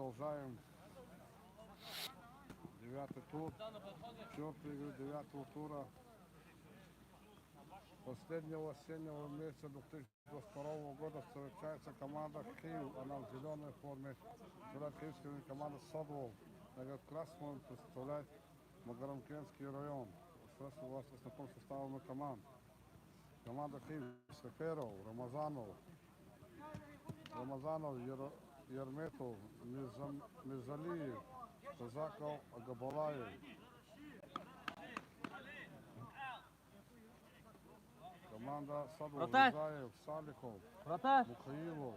продолжаем 9-й тур, 4-й игры 9-го тура последнего осеннего месяца 2022 года встречается команда Киев, она в зеленой форме, киевская команда Садвол, в красном представляет Магарамкентский район. Сейчас у вас знаком составом команд. Команда Киев, Саперов, Рамазанов, Ерметов, Мирзалиев, Казаков, Агабалаев. Команда Садвол, Рязаев, Салихов, Мухаилов,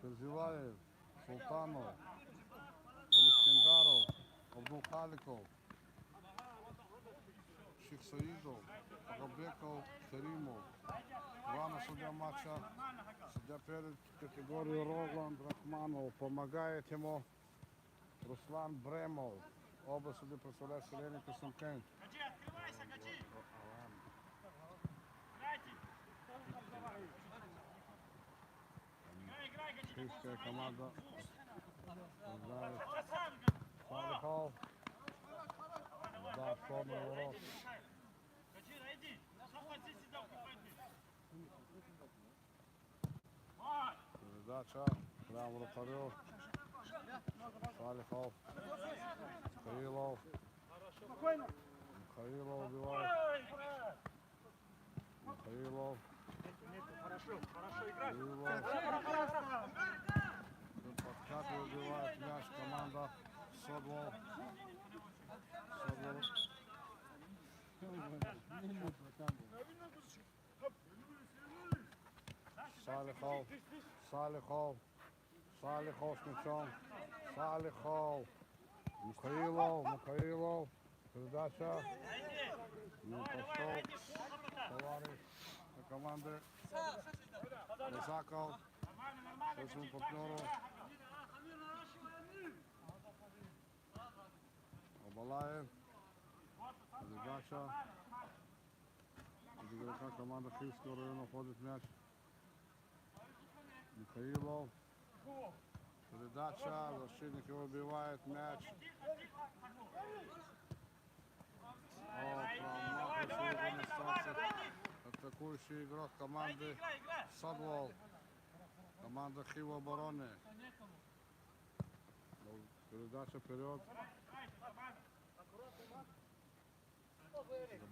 Ферзилаев, Султанов, Алискендаров, Абдулхаликов, Шихсаидов, Агабеков, Керимов. Главный судья матча, судья перед категорией Рогланд Рахманов. Помогает ему Руслан Бремов. Оба судьи представляют Селени Косенкин. Киевская команда знает Салихов. Да, черный ворот. Передача прямо вратарю. Салихов. Михаилов. Михаилов убивает. Михаилов. Подкат убивает мяч команда Садвол. Салихов с мячом. Салихов. Михаилов. Передача. Не пошел товарищ команды. Лысаков. Своему партнеру. Абалаев. Передача. Из игрока команда Киевского района ходит мяч. Михаилов. Передача. Защитник его убивает мяч. Атакующий игрок команды Садвол. Команда Киев обороны. Передача вперед.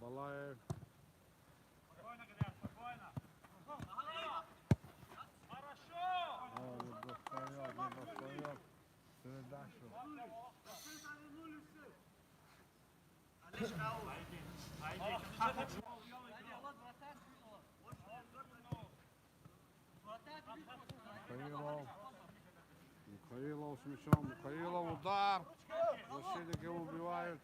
Балаев. Не достает передачу. Михаилов с мячом. Михаилов удар. Защитник его убивает.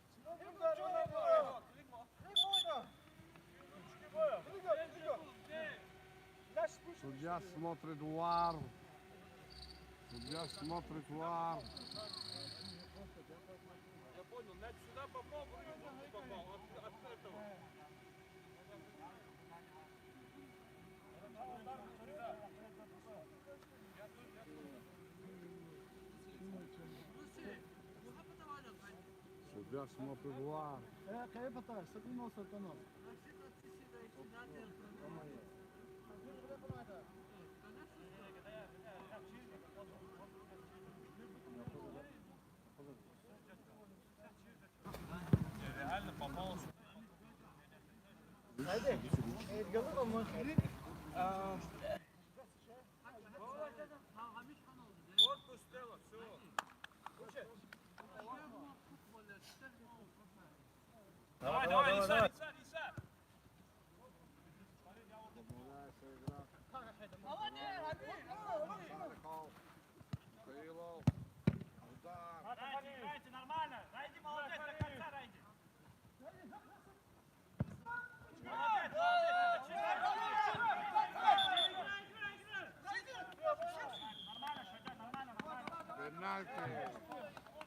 Судья смотрит вар. Я понял, мяч сюда попал, в руку попал, от этого. Судья смотрит вар. Реально попался. Корпус стела, все. Давай, Иса. Михаилов. Удар. Играйте нормально. Райди, молодец, до конца Райди.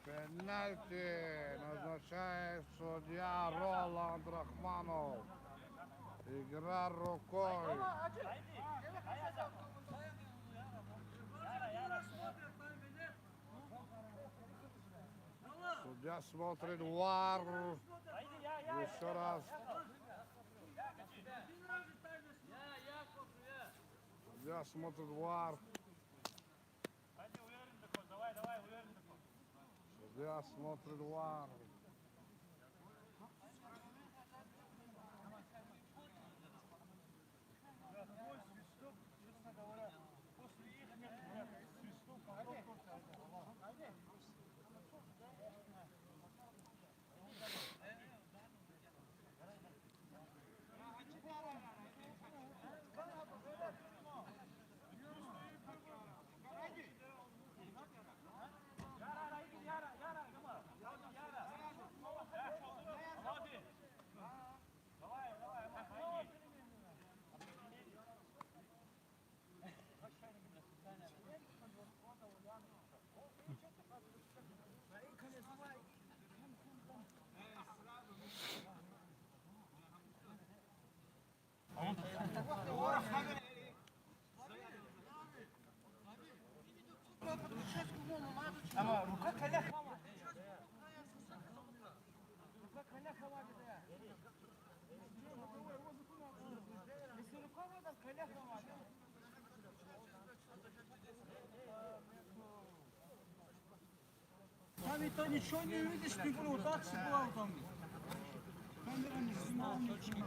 Пенальти назначает судья Роланд Рахманов. Игра рукой. Судья смотрит ВАР. Еще раз. Судья смотрит ВАР. Судья смотрит ВАР. Ama ruka kalak. Ruka kalak havada ya. Если рука вода, kalak havada. Там и то ничего не видишь, ты вот так сыграл там. Камера не снимала ничего.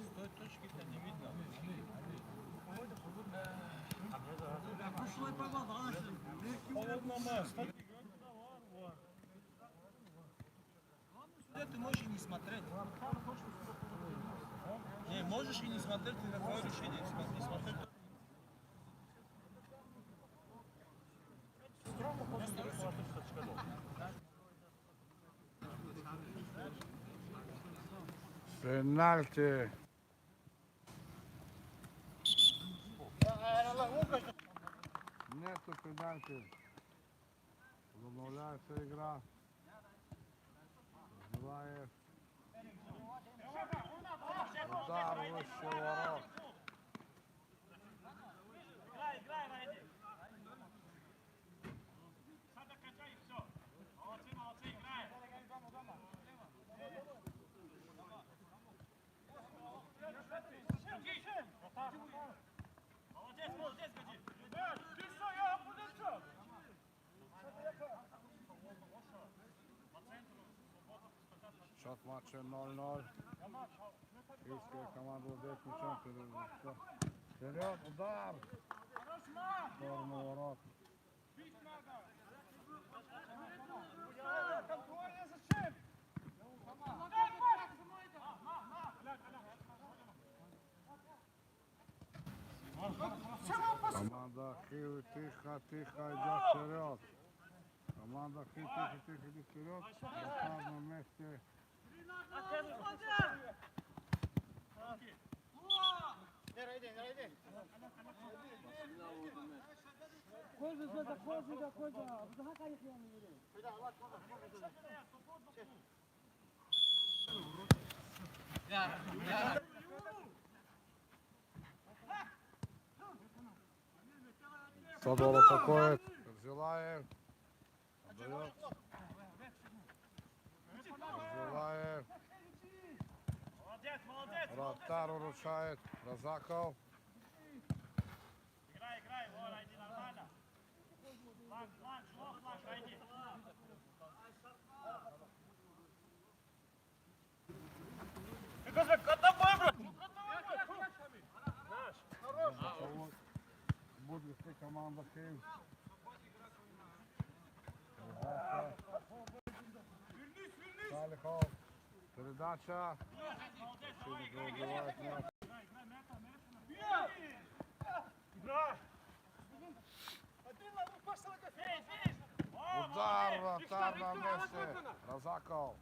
С той точки-то не видно. Ты можешь и не смотреть. Не, можешь и не смотреть, ты какое решение не смотреть. Пенальти. Нету пенальти. Возобновляется игра. Желаев. Удар выше ворот. Счет матча 0-0. Киевская команда владеет мячом. Вперед, удар! В сторону ворот. Команда Хиви тихо идет вперед. Команда Хиви тихо идет вперед. На каждом месте. Садол атакует. Желаев. Отдает. Желаев. Вратарь уручает. Разаков. Играй, Лора, иди нормально. Фланг, иди. Будет команда Хим. Салихов. Передача. Удар, вратарь на месте. Разаков.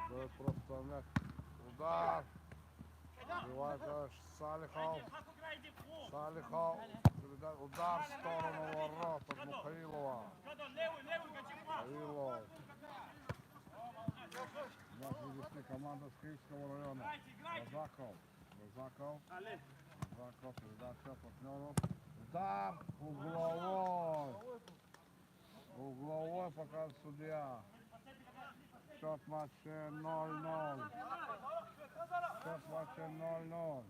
Дает просто мяч. Удар. Сбивает Салихов. Удар в сторону ворот от Михаилова. Михаилов. Мяч вывести команда с Киевского района. Разаков. Розаков. Розаков, передача партнеру. Удар угловой. Угловой показывает судья. Счет матча 0-0. Счет матча 0-0.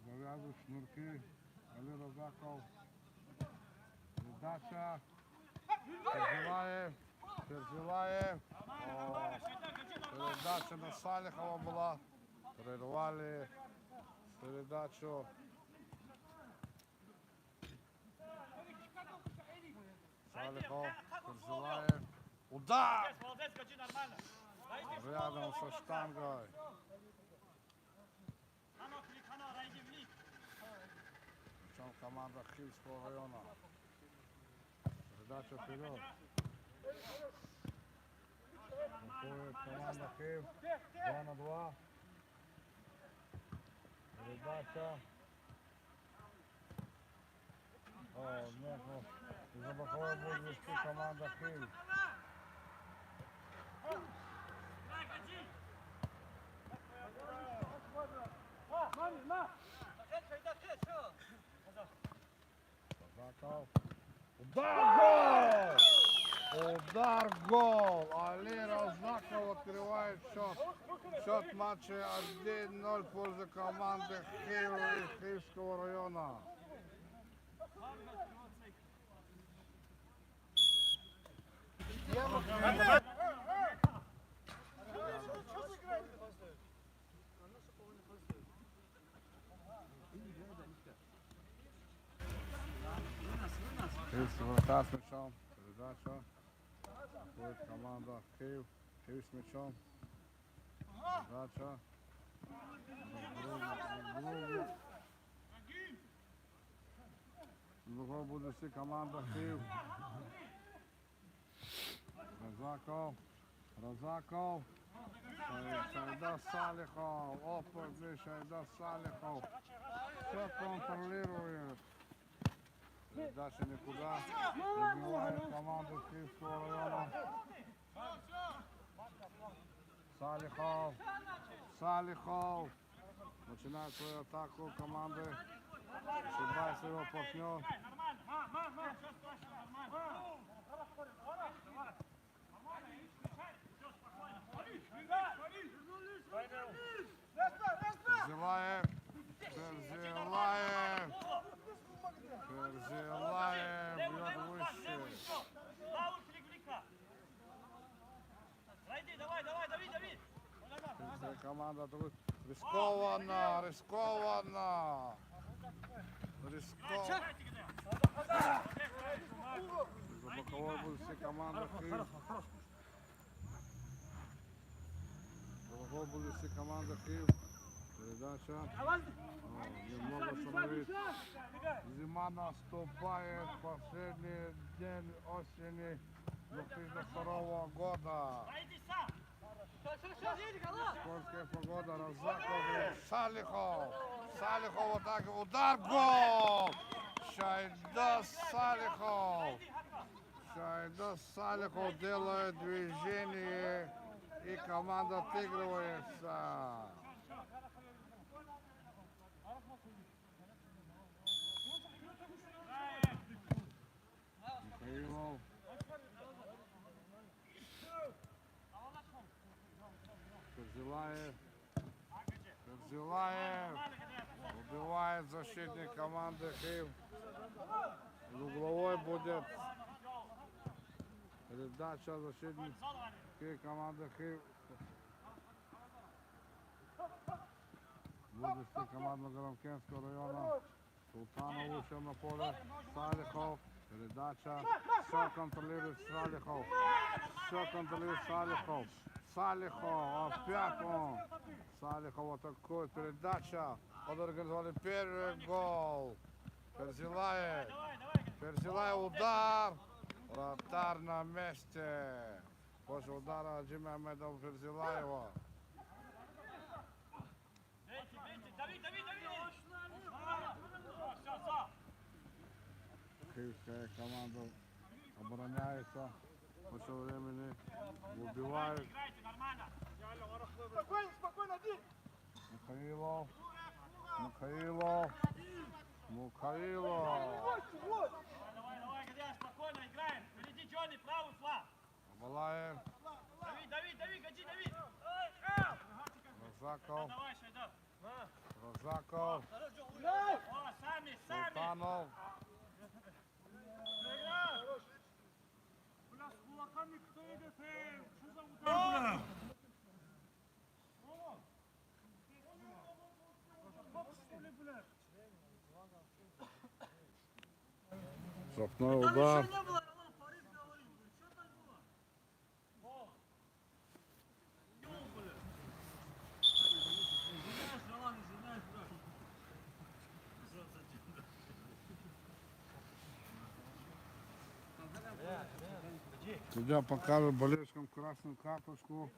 Завязывают шнурки. Али Розаков. Передача. Пержилаев. Передача на Салихова была. Прервали передачу. Салихов. Пержилаев. Удар! Рядом со штангой. Причем команда Хильского района. Передача вперед. Выходит команда Киев. 2-2. Передача. Нет, из-за боковой будет вести команда Киев. Розаков. Удар, гол! Удар, гол! Али Розаков открывает счет. Счет матча 1-0 в пользу команды Киева и Киевского района. Киевский вратарь с мячом. Передача. Будет команда Киев. Киев с мячом. Передача. Другой будет вести команда Киев. Розаков. Розаков. Шайда Салихов. Опытный Шайда Салихов. Все контролирует. Передача никуда. Убивает команду Киевского района. Салихов. Салихов. Начинает свою атаку команды. Ошибается его партнер. Пержилаев. Пержилаев. Пержилаев бьет выше. Киевская команда тут рискованно, рискованно. Рискованно. За боковой будет все команда Киев. За боковой будет все команда Киев. Передача. Немного остановить. Зима наступает. Последний день осени 2002 года. Скользкая погода. Розаков. Салихов. Салихов вот так. Удар. Гол. Шайда Салихов. Шайда Салихов делает движение. И команда отыгрывается. Михаилов. Пержилаев. Пержилаев. Убивает защитник команды Киев. Угловой будет. Передача защитник команды Киев. Будет вести команду Громкенского района. Султанов вышел на поле. Салихов. Передача. Все контролирует Салихов. Все контролирует Салихов. Салихов. Опять он. Салихов атакует. Передача. Организовали первый гол. Пержилаев. Пержилаев удар. Вратарь на месте. После удара Джимми Ахмедова Пержилаева. Киевская команда обороняются по времени, убивают. Играйте нормально. Спокойно, спокойно, Дим. Михаилов, Михаилов, Михаилов. Вот. Давай, Гадя, спокойно играем. Впереди Джонни, правый флаг. Абалаев, Дави, Гади, дави. Розаков, Давай, Шайдар. Розаков, О, сами. Султанов. Бля, с кулаками кто идет? Что за удар, бля? Штрафной удар. Судья показывает болельщикам красную карточку.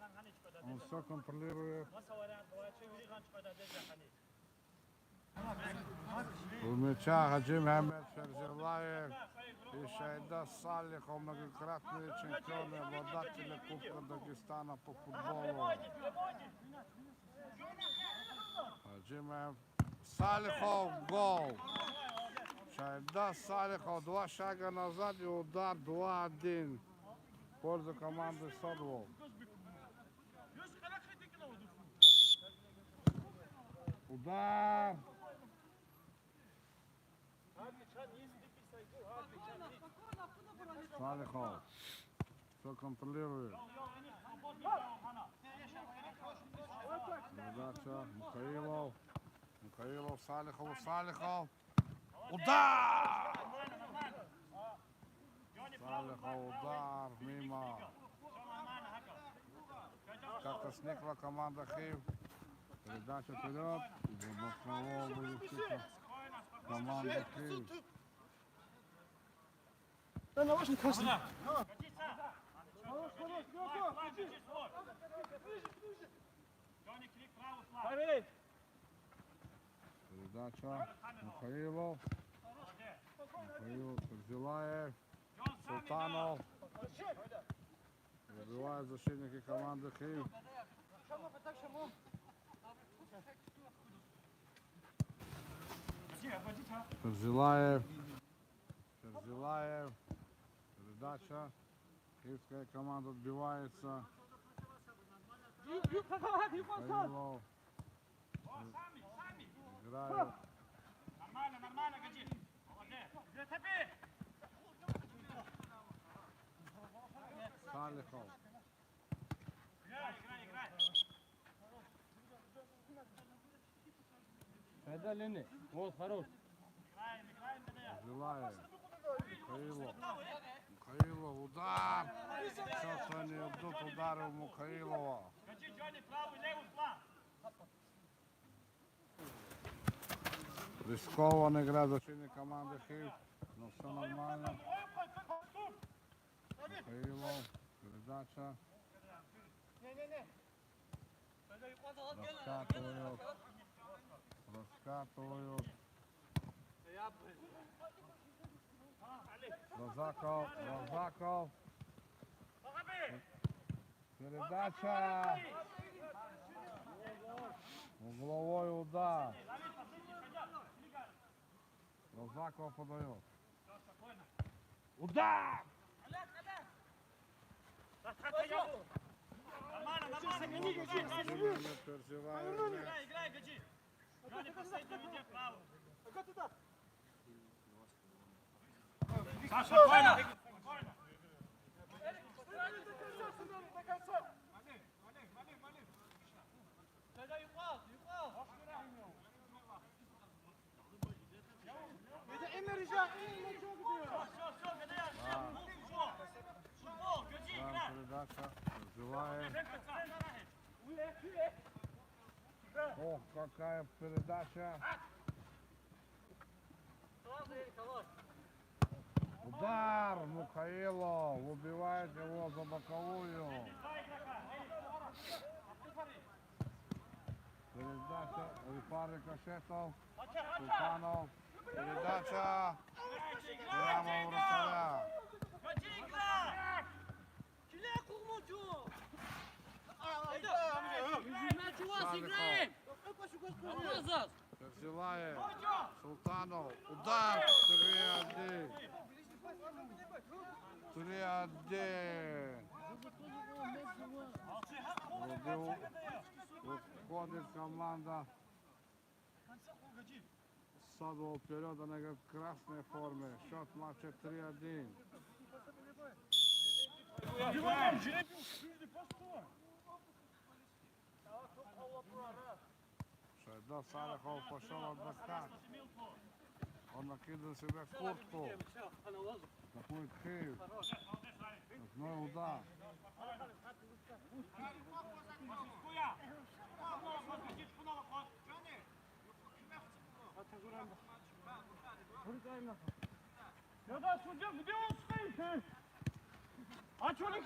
Он все контролирует. У мяча Хаджи Мехмед Ферзилаев и Шайда Салихов, многократные чемпионы, обладатели Кубка Дагестана по футболу. Хаджи Мехмед Салихов, гол. Шайда Салихов, 2 шага назад и удар 2-1 в пользу команды Садвол. Удар. Салихов все контролирует. Передача Михаилов. Михаилов, Салихов. Удар! Салихов, удар мимо. Как-то сникла команда Хив. Передача вперед. Бокового вылетела команда Хив. Да, наушник, конечно. Передача Михаилов. Михаил Ферзилаев. Султанов. Выбивают защитники команды Хив. Ферзилаев. Передача. Киевская команда отбивается. Михаилов. Играют. Нормально, Гади. Молодец. Салихов. Играй. Pedalini. Вот, хорош. Играем, Гадя. Ферзилаев. Михаилов. Удар. Все, не идут удары у Михаилова. Гади, Джонни, правый, левый флаг. Рискованная игра защитной команды Хив. Но все нормально. Михаилов. Передача. Раскатывают. Розаков. Передача. Угловой удар. Розаков подает. Удар! Нормально. Играй, Гади. Джонни, последний веди вправо. Саша, спокойно. Это имя Рижа. Все, Гадя. Футбол, Гади, играй. Передача. Ферзилаев. Ох, какая передача. Удар Михаилов. Убивает его за боковую. Передача. Рифар Рикошетов. Султанов. Передача. Прямо в вратаря. Гади, Взывает Султанов. Удар. 3-1. 3-1. Входит команда Садового вперед, она в красной форме. Счет матча 3-1. Шайда Салихов пошел отдыхать. Он накидывал себе куртку. Такой Киев. Ночной удар. Ya судья, где он стоит? А чё не к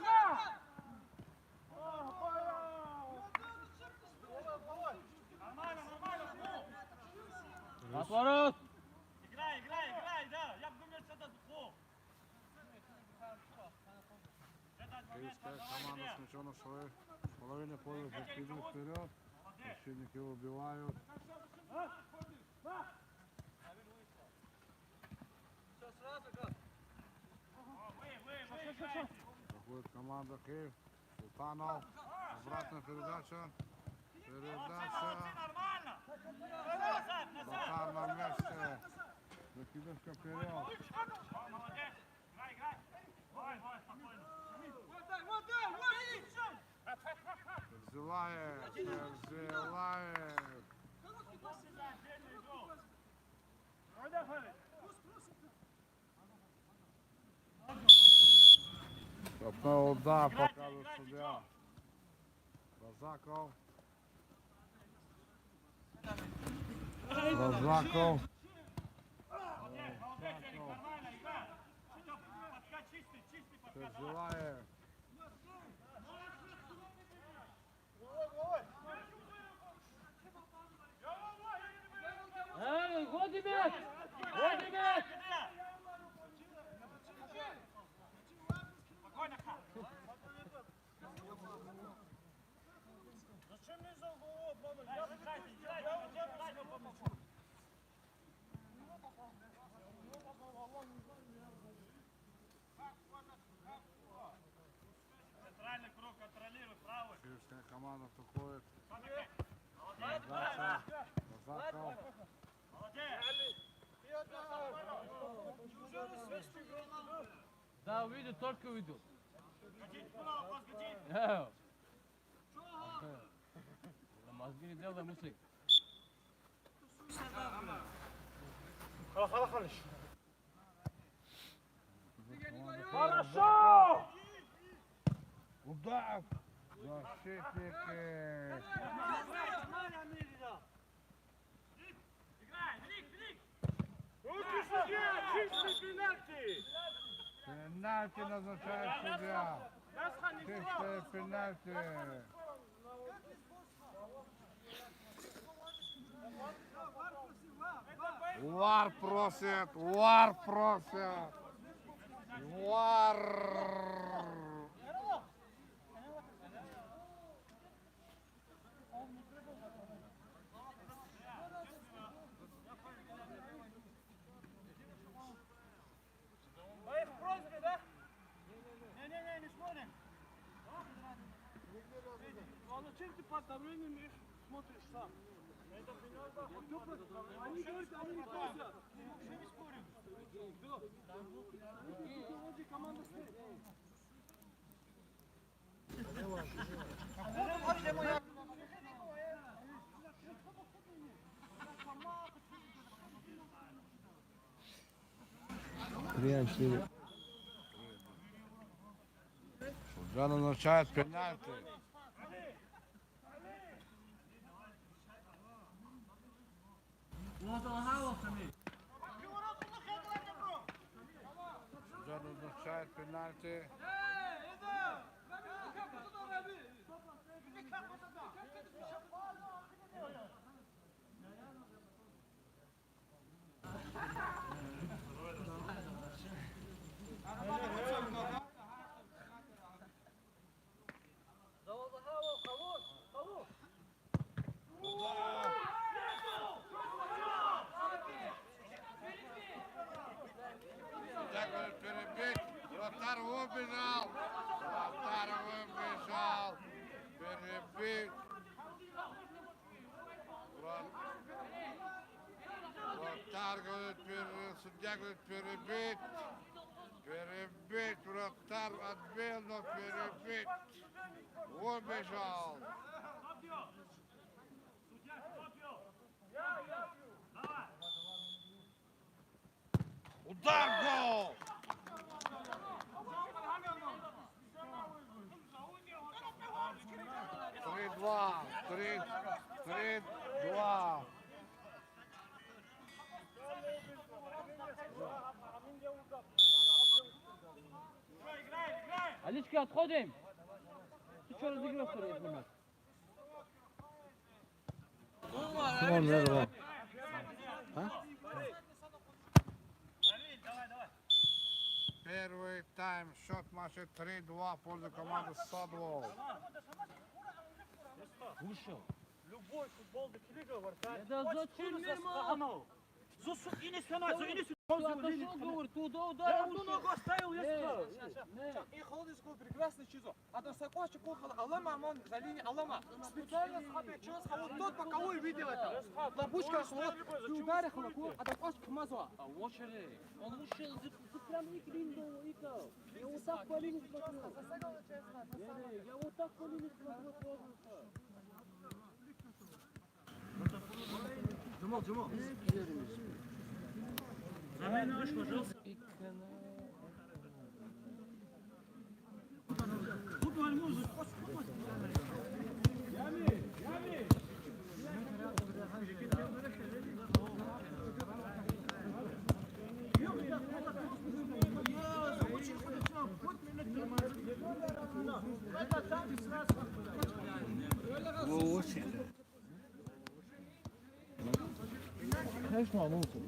Отворот! Играй, да! Я думаю, что это плохо. Киевская команда с мячом на своей половине поля закидывает вперед. Защитники его убивают. Проходит команда Киев. Султанов. Обратная передача. Захар на месте. Закидывка вперед. Зелаев. Штрафной удар показывает судья. Розаков. Зелаев. Эй, годи мяч! Годи мяч! Зачем не за голову? Центральный круг контролирует правый. Киевская команда атакует. Передача. Розаков. Да, увидел, только увидел. Мозги не делай, муслик. Хорошо! Удар! Защитники! Руки судья! Чистый пенальти! Пенальти назначает судья! Чистые пенальти! ВАР просит! ВАР просит! ВАР! Вы в просьбе, да? Не смотрим. А зачем ты под давлением смотришь сам? Это они говорят, они не просят. Что не спорим? Да. Вроде команда стоит. Судья назначает пенальти. Судья назначает пенальти. убежал. Вратарь выбежал. Перебит. Вратарь говорит, судья говорит, перебит. Перебить, вратарь отбил, но перебить. Убежал. Удар, гол! 3-2. 3-2. Аличка, отходим! Ты что разыгрываешь, что ли, Ахмед? Tamam ver baba. Первый тайм, счет матча 3-2 в пользу команды Садлоу. Вышел. Любой футболдaki liga var. Да зачем мимо? Засук, иди сюда, иди сюда. Отошел, говорит, туда Я ударил. одну ногу оставил, я сказал. И холодный прекрасный чизо. А то саквачи кухала алама, мон за линии алама. Специально схапечил, вот тот боковой видел это. Лобучка вот ударил холоку, а то кош кмазва. А очередь. Он вышел, прям не клинил, Ика. Я вот так по линии смотрю. Я вот так по линии смотрю. Джамал. Замена вышла, пожалуйста. Конечно, он лучше.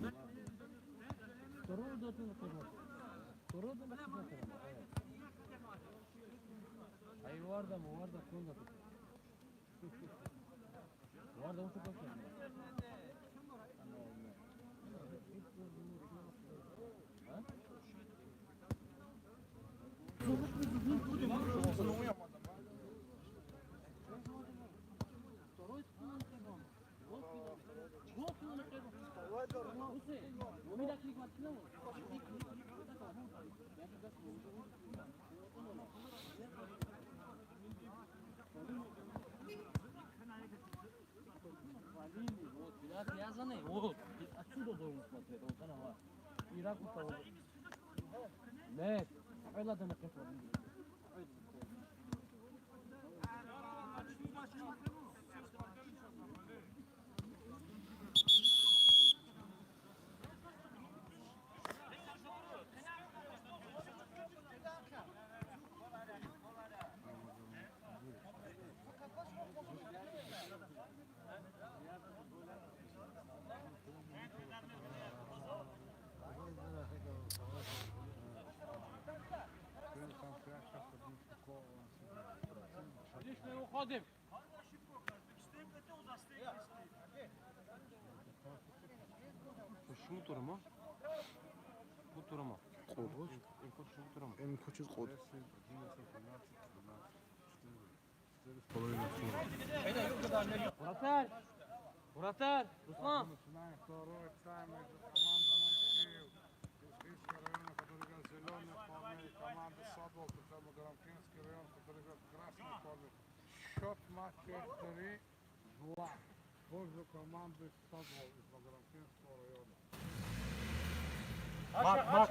Второй удар на корнер. Второй удар на корнер. Ay guarda konda tut. Guarda mucho cosa. Второй вот, связаны, вот, отсюда должен смотреть, вот она, и ракурс того. Нет, ладно, на кэфе. Отлично, уходим. Şu durma. Bu durma. Korkunç. Şu durma. En koçuz kod. Вратарь! Вратарь! Руслан! Начинаем второй тайм между командами Киев. Киевский район, который играет в зеленой форме, и команда Садлоу, причем Грамкинский район, который играет в красной форме. Счет матча 3-2 в пользу команды Садлоу из Грамкинского района.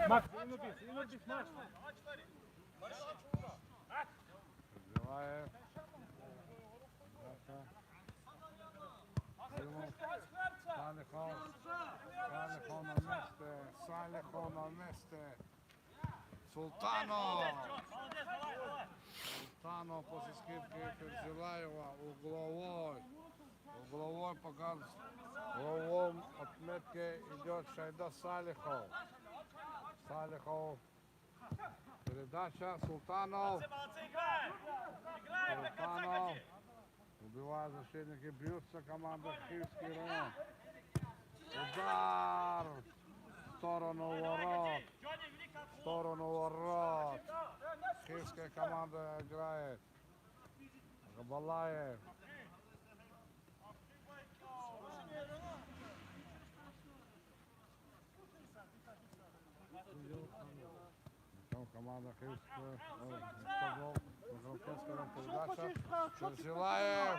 Мак. Желаев. Салихов на месте. Султанов после скидки Перзилаева угловой показывает. В угловом отметке идет Шайда Салихов. Передача Султанов. Убивают защитники, бьются команда Киевский район. Удар в сторону ворот. Киевская команда играет. Габалаев. Команда Киевская. Передача. Ферзилаев.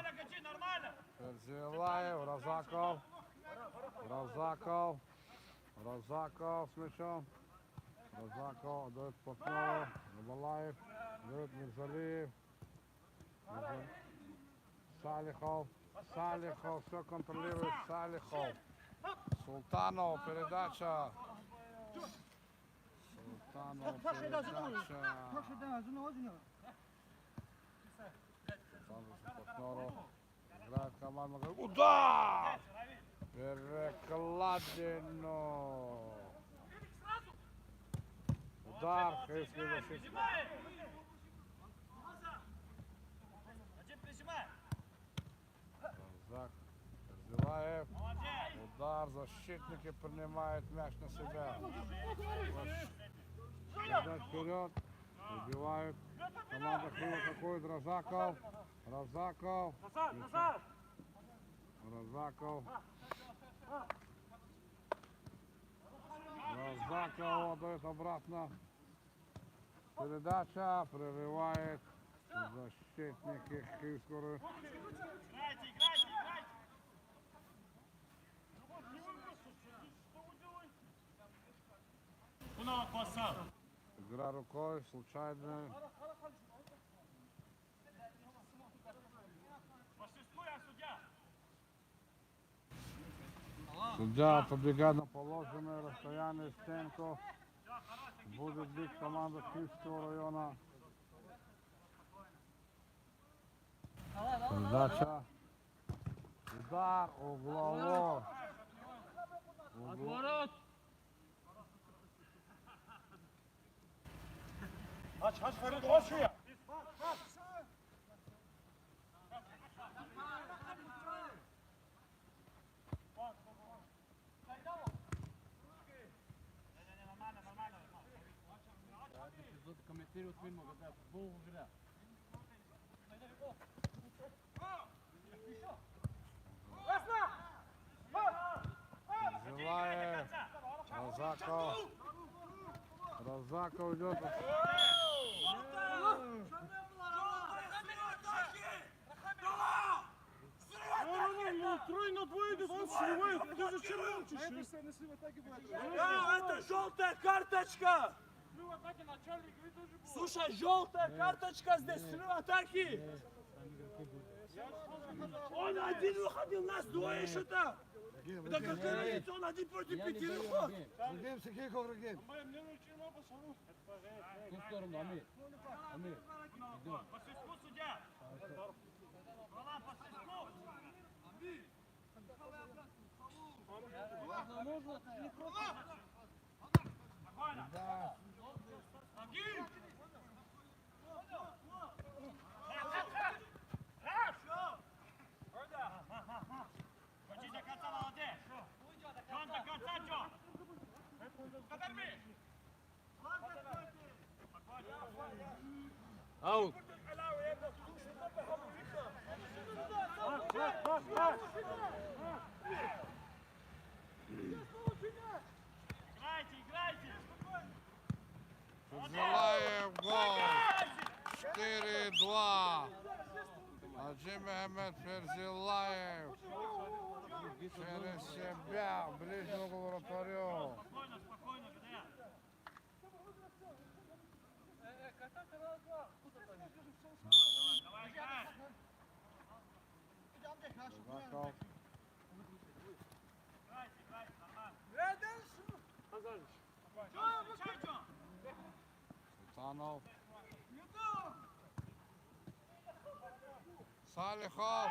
Ферзилаев. Разаков с мячом. Разаков отдает партнеру. Габалаев. Дает Мирзалиев. Салихов. Все контролирует Салихов. Султанов. Передача. Султанов. Передача. Партнеру. Играет команда. Удар! Перекладину. Удар. Киевский защитник. Ферзилаев. Удар. Защитники принимают мяч на себя. Вперед. Убивают. Команда Киева атакует. Разаков. Разаков отдает обратно. Передача прерывает защитники Киевского. Игра рукой, случайная. Судья побегает на положенное расстояние, стенку. Будет бить команда Киевского района. Передача. Удар угловой. Отворот! Комментирует фильм, когда футбол игра. Желает. Разаков идет. Трой на двое идет, он сливает. Ты зачем молчишь? Это желтая карточка! Слушай, желтая карточка здесь, срыв атаки! Он один выходил, нас двое что-то! Это какая разница, он один против 5 выход! В ту сторону, Амир. Амир, идем. Можно, не просто. Да. Аут. Ферзилаев гол. 4-2. Хаджи Мехмед Ферзилаев через себя в ближнюю угол вратарю. Разаков. Султанов. Салихов.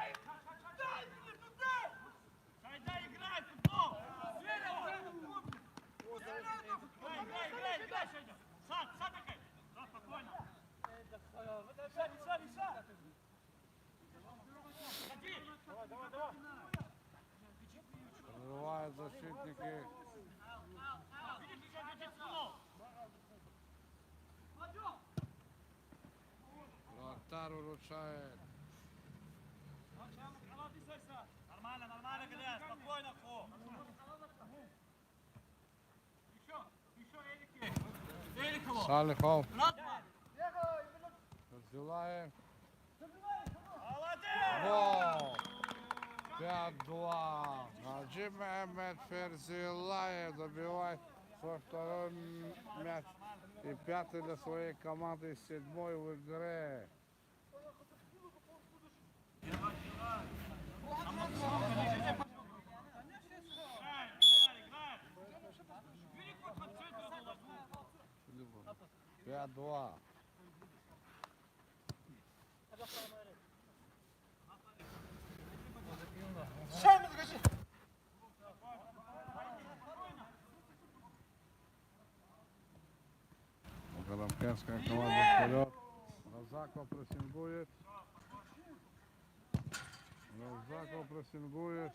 Прорывают защитники. удар выручает. Нормально, нормально, Галия, спокойно, Хо. Еще, Элики. Эликова. Салихов. Ратман. Разделаем. Молодец! Гол! 5-2. Хаджи Мехмед Ферзилаев забивает свой второй мяч и пятый для своей команды, седьмой в игре. Пять-два. Коломкенская команда вперед. Розаков прессингует. Розаков прессингует.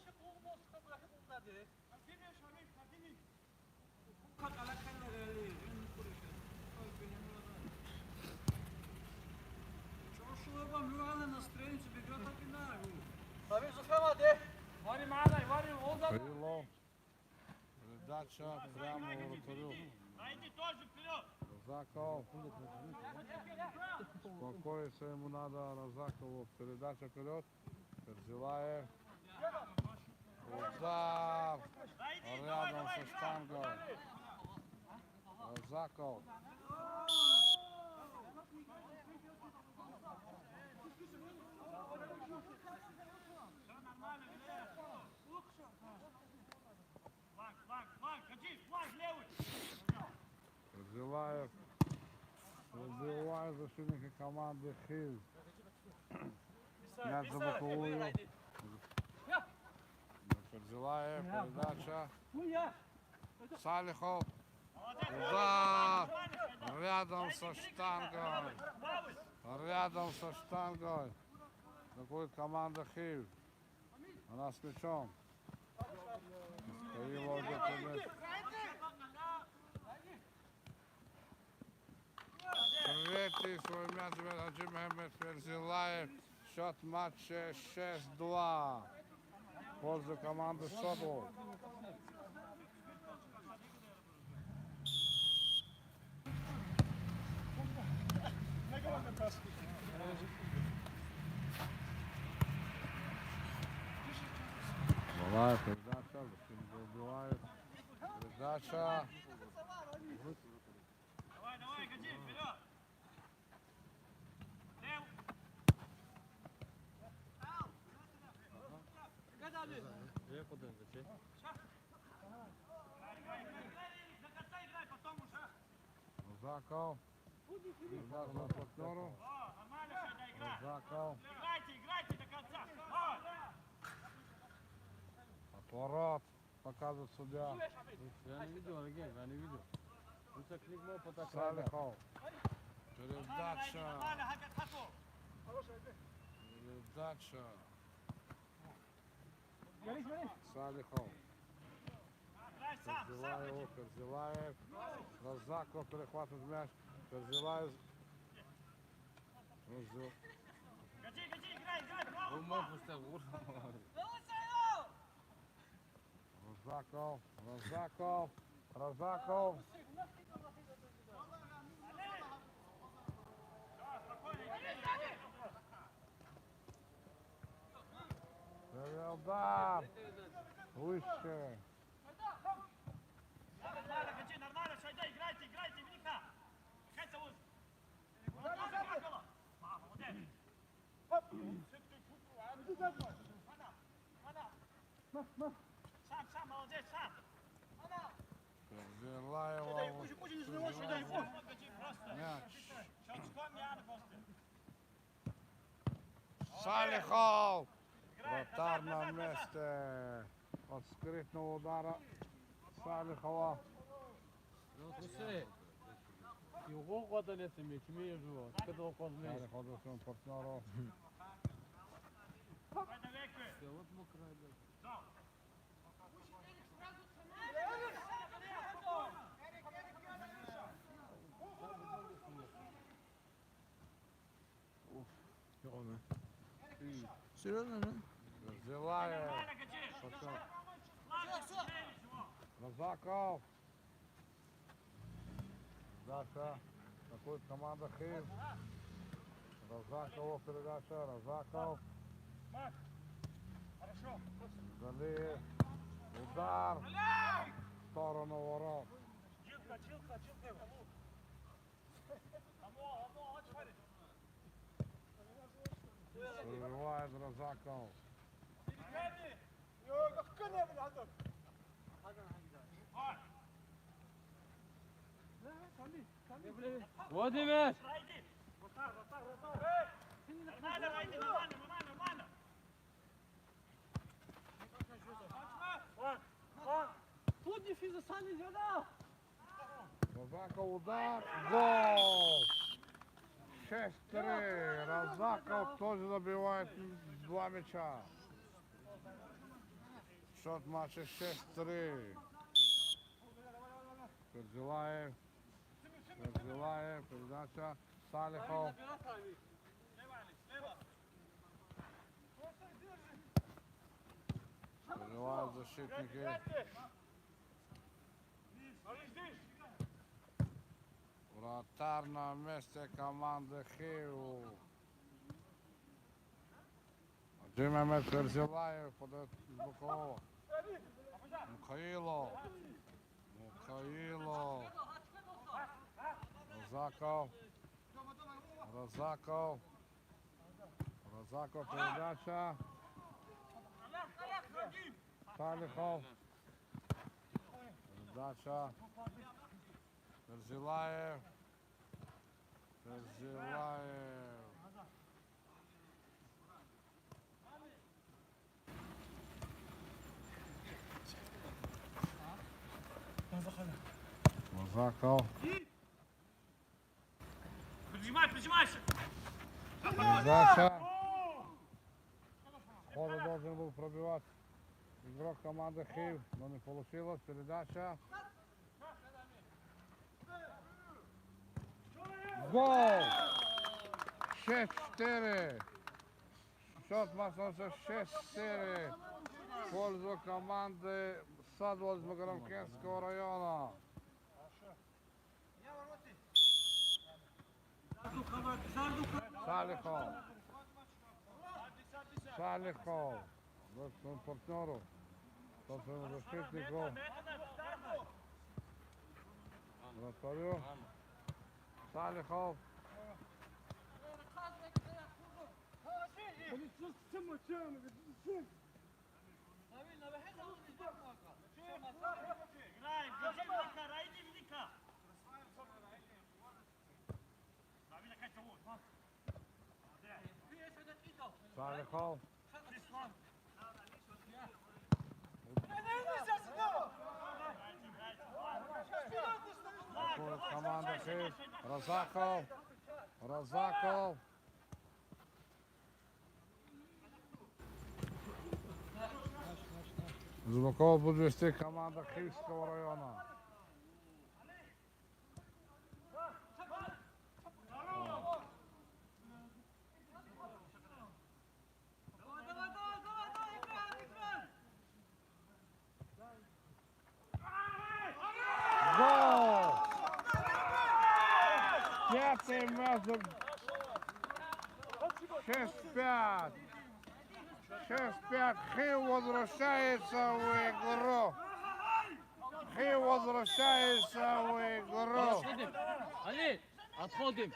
Крилов. Передача прямо в вратарю. Найди тоже вперед! Розаков. Успокоиться ему надо Розакову. Передача вперед. Перзилаев. Удар. Рядом со штангой. Розаков. Фланг, Хаджи, фланг левый! Перзилаев. Разбивает защитника команды Хилл. Мяч за боковую. Перзилаев. Передача. Салихов. Удар. Рядом со штангой. Рядом со штангой. Атакует команда Хилл. Она с мячом. Крилов где-то мяч. Третий свой мяч забил Хаджи Мехмед Ферзилаев. Счет матча 6-2. В пользу команды Содол. Балаев, передача, забивает. Передача. Давай, Хаджи, вперед! Розаков. Передача на партнеру. Нормально, все, да, игра! Розаков. Играйте до конца! Отворот. Показывает судья. Я не видел, Арген, я не видел. Ну так кликнул по так. Салихов. Передача. Нормально, хату! Передача. Салихов. Играй сам, Перзилаев. Перзилаев. Розаков перехватывает мяч. Перзилаев. Хаджи, играй, право! Умом пустил, Розаков. Розаков. Розаков. Удар. Выше. Нормально, Хаджи, нормально, все, играйте, велика! Как зовут? Молодец! Сам, молодец, сам! Перзилаева. Мяч. Салихов. Вратарь на месте. От скрытного удара Салихова. Ну слушай, его года нет семьи, кime je joue? Къде оформи? Салихов до своему партнеру. Все, вот му край да. Серьезно, да? Берзилаев. Потом Разаков. Дальше атакует команда Хим. Разакова передача. Разаков. Залиев. Удар. В сторону ворот. Выбивает Разаков. Владимир! Тут не физосали сюда! Разаков удар. Гол! 6-3. Разаков тоже забивает 2 мяча. Счет матча 6-3. Берзилаев. Берзилаев. Передача. Салихов. Переживают защитники. Вратарь на месте команды Хиу. Мehmet Берзилаев подает бокового. Мухаилов. Мухаилов. Разаков. Разаков. Разаков передача. Салихов. Передача. Берзилаев. Берзилаев. Разаков. Прижимайся! Передача. Ходу должен был пробивать игрок команды Хив, но не получилось. Передача. Гол! 6-4. Счет матча 6-4 в пользу команды Садвол из Баграмкентского района. Салихов. Салихов. Вот своему партнеру, своему защитнику. Вратарю. Салихов. Салихов. Команда Хив. Разаков. Разаков. Зубаков будет вести команда Хивского района. Гол! Пятый мяч. 6-5. 6-5. Хив возвращается в игру. Хив возвращается в игру. Ali, отходим.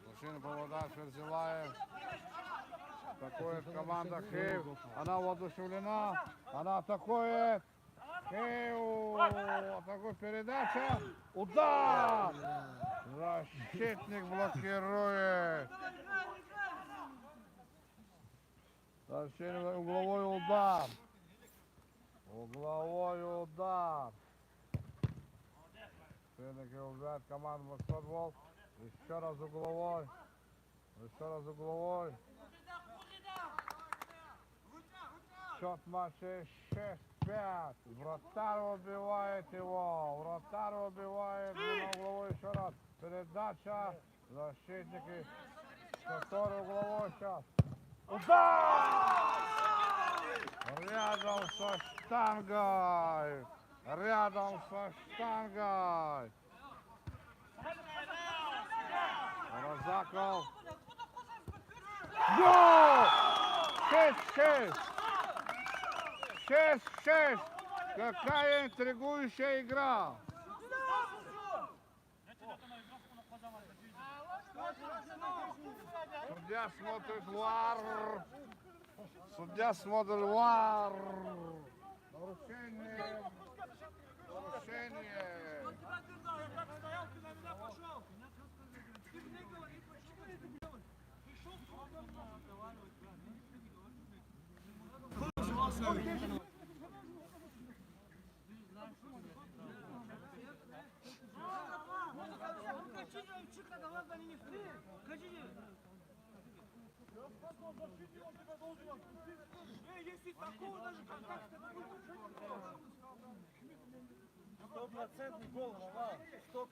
Машина поводач Берзилаев. Атакует команда Хив. Она воодушевлена. Она атакует. Хив. Атакует передача. Удар! Защитник блокирует. Защитник угловой удар. Угловой удар. Все-таки убивает команду Мосфутбол. Еще раз угловой. Еще раз угловой. Счет матча 6-5. Вратарь убивает его. Вратарь убивает на угловой еще раз. Передача. Защитники. Который угловой сейчас. Рядом со штангой! Рядом со штангой! Разаков! Гол! 6-6! 6-6! Какая интригующая игра! Судья смотрит ВАР. Судья смотрит ВАР. Нарушение. Нарушение. Если такого даже контакта не будет, стопроцентный гол, Роман, 100%.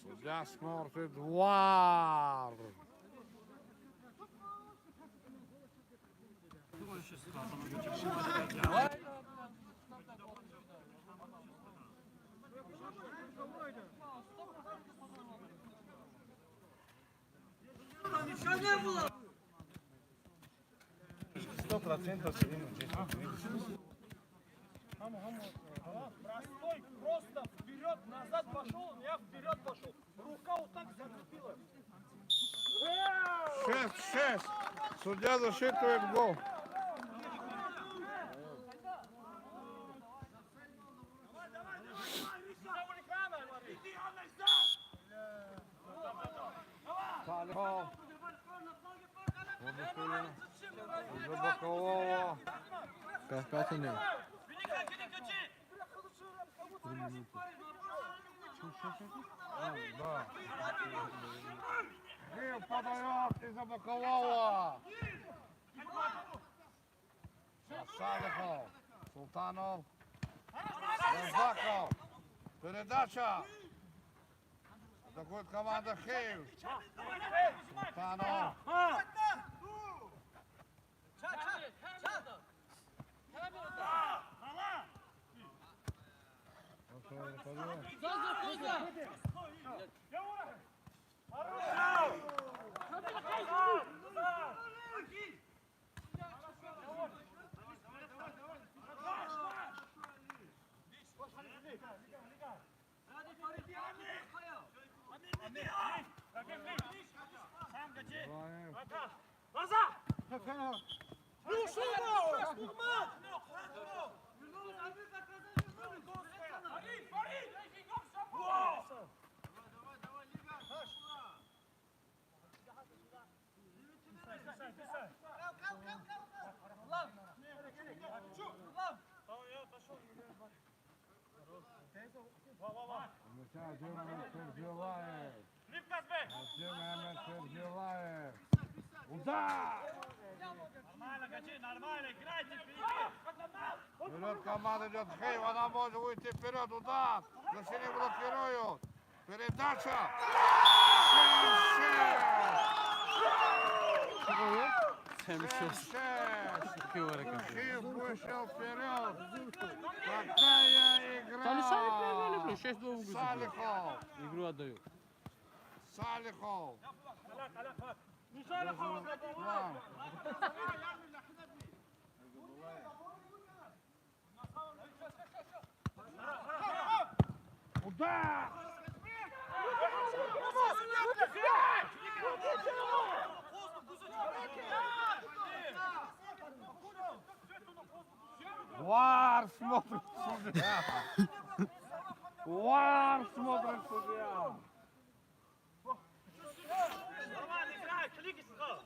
Судья смотрит ВАР. Ничего не было! 100% все время Простой, просто вперед, назад пошел, я вперед пошел. Рука вот так зацепила. 6-6. Судья засчитывает гол. Салихов. Из-за бокового. 5 минут. Да. Гил подает из-за бокового. Салихов. Султанов. Разаков. Передача. Атакует команда Киев. Султанов. Удар! Нормально, играйте Вперед команда идет Хейв, она может выйти вперед, удар! Защитник блокируют! Передача! 7-6! Хейв вышел вперед! Какая игра! Я люблю, 6-2 выиграли. Салихов! Игру отдаю. Салихов! Удар! ВАР смотрит судья! ВАР смотрит судья! Нормально, играй, клики сюда.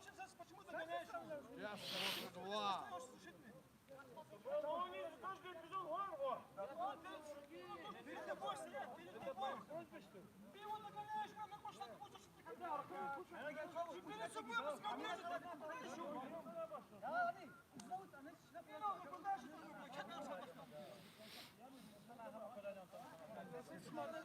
Я смотрит ВАР! Ты его догоняешь, как пошла, ты хочешь перед собой посмотри,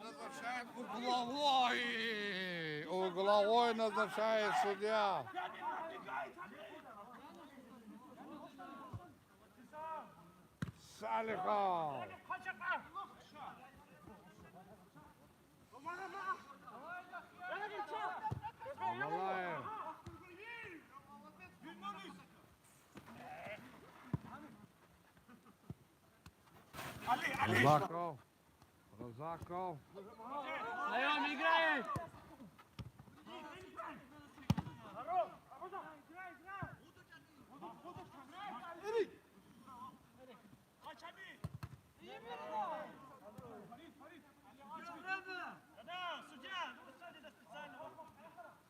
Назначает угловой. Угловой назначает судья. Салихов. Абалаев. Розаков. Розаков. Встаем, играем!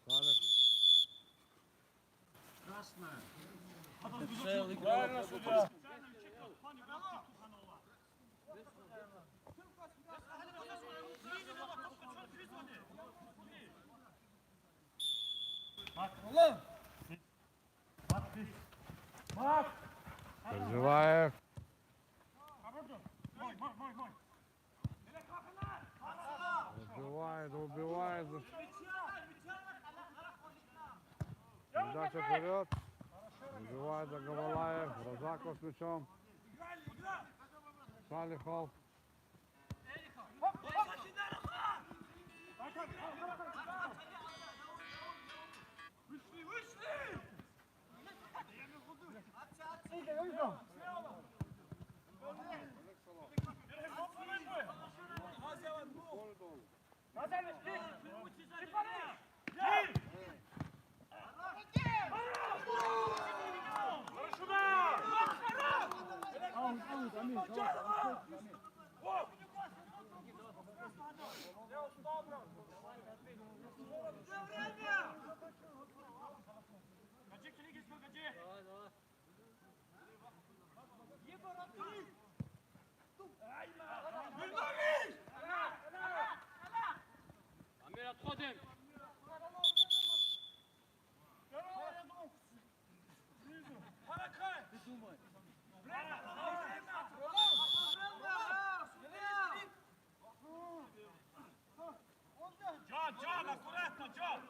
Салих. Правильно, суддя. Переживаев. Убивает. Передача вперед. Убивает Гавалаев. Розаков с мячом. Салихов. Амир, отходим! Джон, аккуратно, Джон!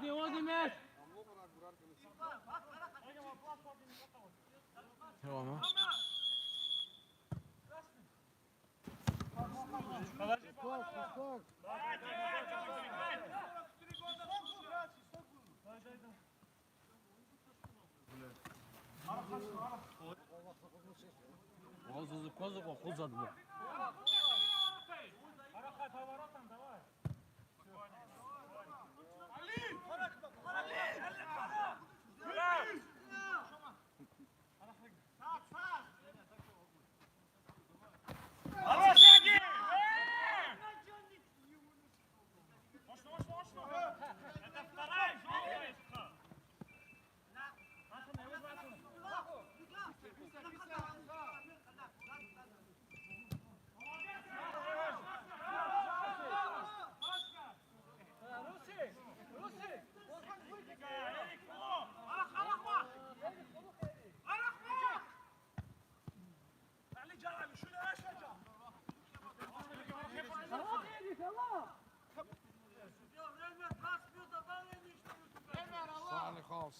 Оди, мяч! Evo. Ağzınızı kozuk okul zadılar.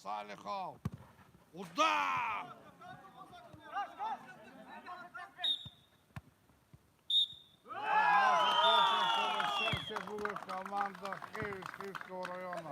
Салихов. Удар! Сердце будет команда Киевского района.